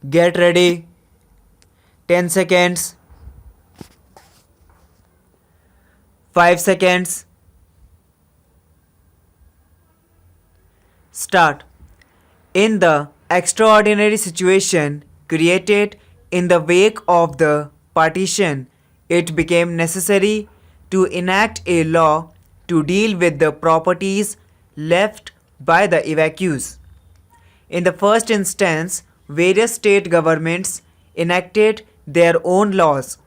Get ready. 10 seconds. 5 seconds. Start. In the extraordinary situation created in the wake of the partition, it became necessary to enact a law to deal with the properties left by the evacuees. In the first instance, various state governments enacted their own laws.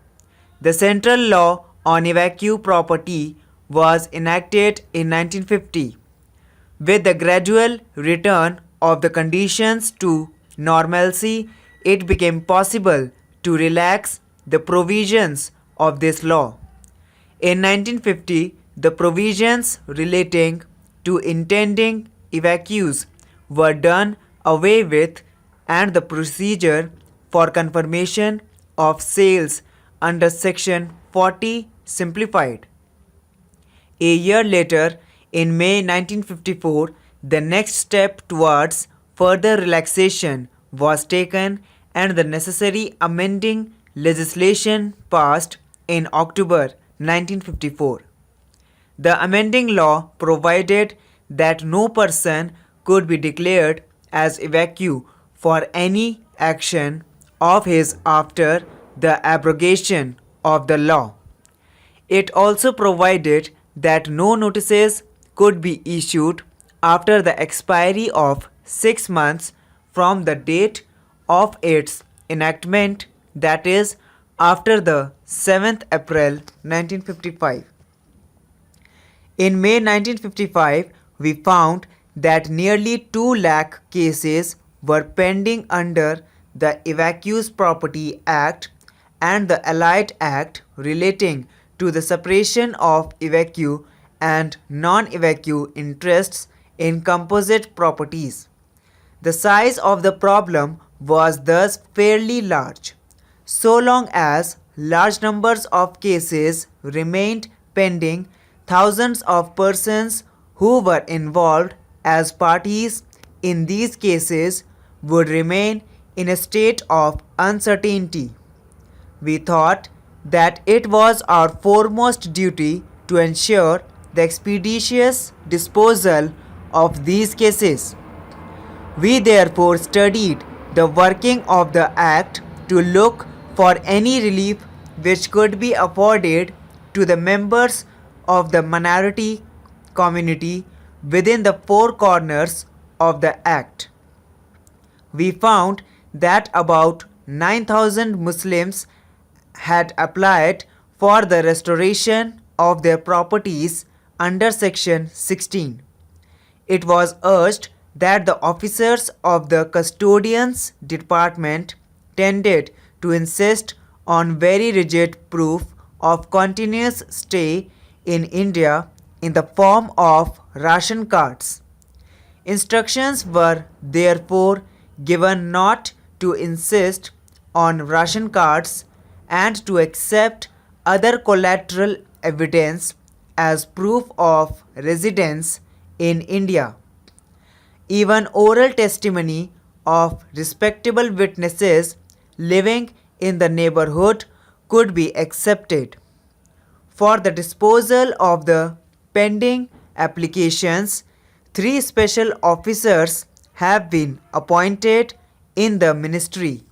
The central law on evacuee property was enacted in 1950. With the gradual return of the conditions to normalcy, it became possible to relax the provisions of this law. In 1950, the provisions relating to intending evacuees were done away with and the procedure for confirmation of sales under Section 40 simplified. A year later, in May 1954, the next step towards further relaxation was taken and the necessary amending legislation passed in October 1954. The amending law provided that no person could be declared as evacuee for any action of his after the abrogation of the law. It also provided that no notices could be issued after the expiry of 6 months from the date of its enactment, that is, after the 7th April 1955. In May 1955, we found that nearly 2 lakh cases were pending under the Evacuees Property Act and the Allied Act relating to the separation of evacuee and non-evacuee interests in composite properties. The size of the problem was thus fairly large. So long as large numbers of cases remained pending, thousands of persons who were involved as parties in these cases would remain in a state of uncertainty. We thought that it was our foremost duty to ensure the expeditious disposal of these cases. We therefore studied the working of the Act to look for any relief which could be afforded to the members of the minority community within the four corners of the Act. We found that about 9,000 Muslims had applied for the restoration of their properties under Section 16. It was urged that the officers of the Custodians Department tended to insist on very rigid proof of continuous stay in India in the form of ration cards. Instructions were therefore given not to insist on ration cards and to accept other collateral evidence as proof of residence in India. Even oral testimony of respectable witnesses living in the neighborhood could be accepted. For the disposal of the pending applications, 3 special officers have been appointed in the ministry.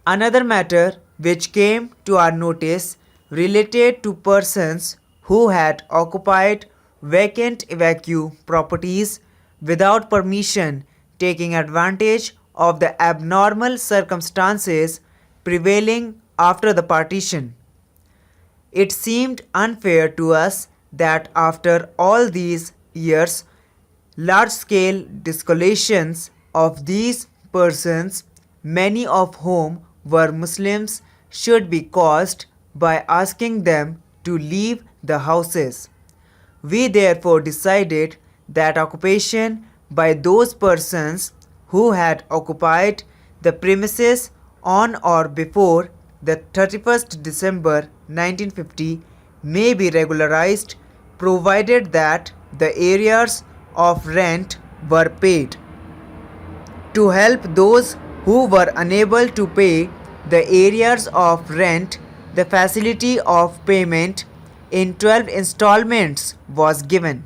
Another matter which came to our notice related to persons who had occupied vacant evacuee properties without permission, taking advantage of the abnormal circumstances prevailing after the partition. It seemed unfair to us that after all these years, large-scale desolations of these persons, many of whom were Muslims, should be caused by asking them to leave the houses. We therefore decided that occupation by those persons who had occupied the premises on or before the 31st December 1950 may be regularized provided that the arrears of rent were paid. To help those who were unable to pay the arrears of rent. The facility of payment in 12 installments was given.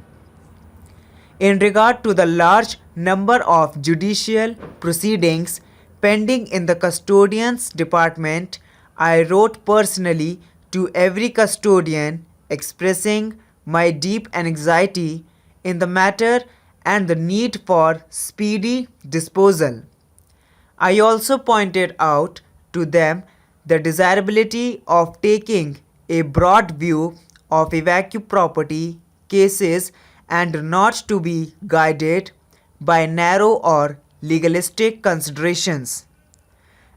In regard to the large number of judicial proceedings pending in the custodian's department, I wrote personally to every custodian expressing my deep anxiety in the matter and the need for speedy disposal. I also pointed out to them the desirability of taking a broad view of evacuee property cases and not to be guided by narrow or legalistic considerations.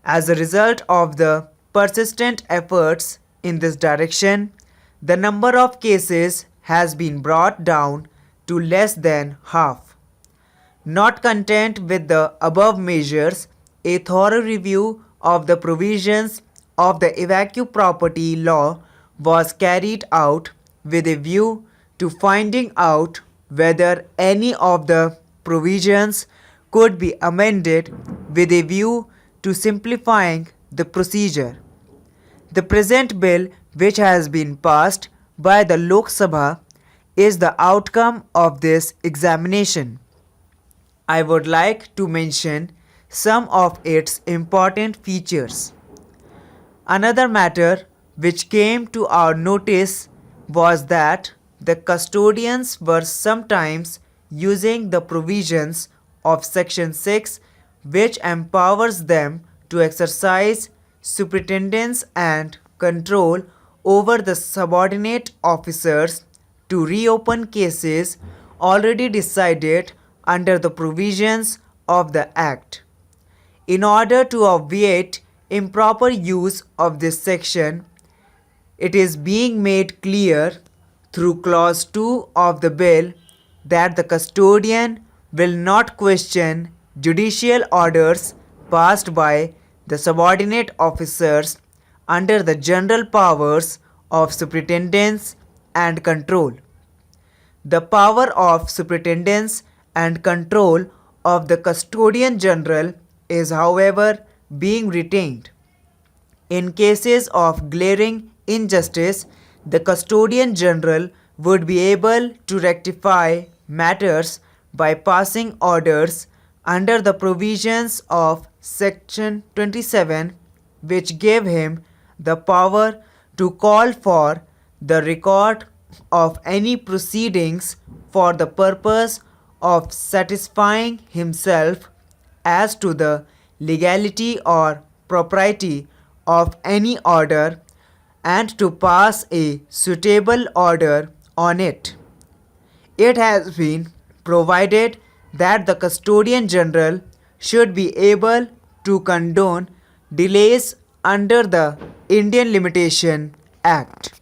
As a result of the persistent efforts in this direction, the number of cases has been brought down to less than half. Not content with the above measures, a thorough review of the provisions of the evacuee property law was carried out with a view to finding out whether any of the provisions could be amended with a view to simplifying the procedure. The present bill, which has been passed by the Lok Sabha, is the outcome of this examination. I would like to mention some of its important features. Another matter which came to our notice was that the custodians were sometimes using the provisions of Section 6, which empowers them to exercise superintendence and control over the subordinate officers to reopen cases already decided under the provisions of the Act. In order to obviate improper use of this section, it is being made clear through Clause 2 of the bill that the custodian will not question judicial orders passed by the subordinate officers under the general powers of superintendence and control. The power of superintendence and control of the custodian general is, however, being retained. In cases of glaring injustice, the custodian general would be able to rectify matters by passing orders under the provisions of Section 27, which gave him the power to call for the record of any proceedings for the purpose of satisfying himself as to the legality or propriety of any order and to pass a suitable order on it. It has been provided that the custodian general should be able to condone delays under the Indian Limitation Act.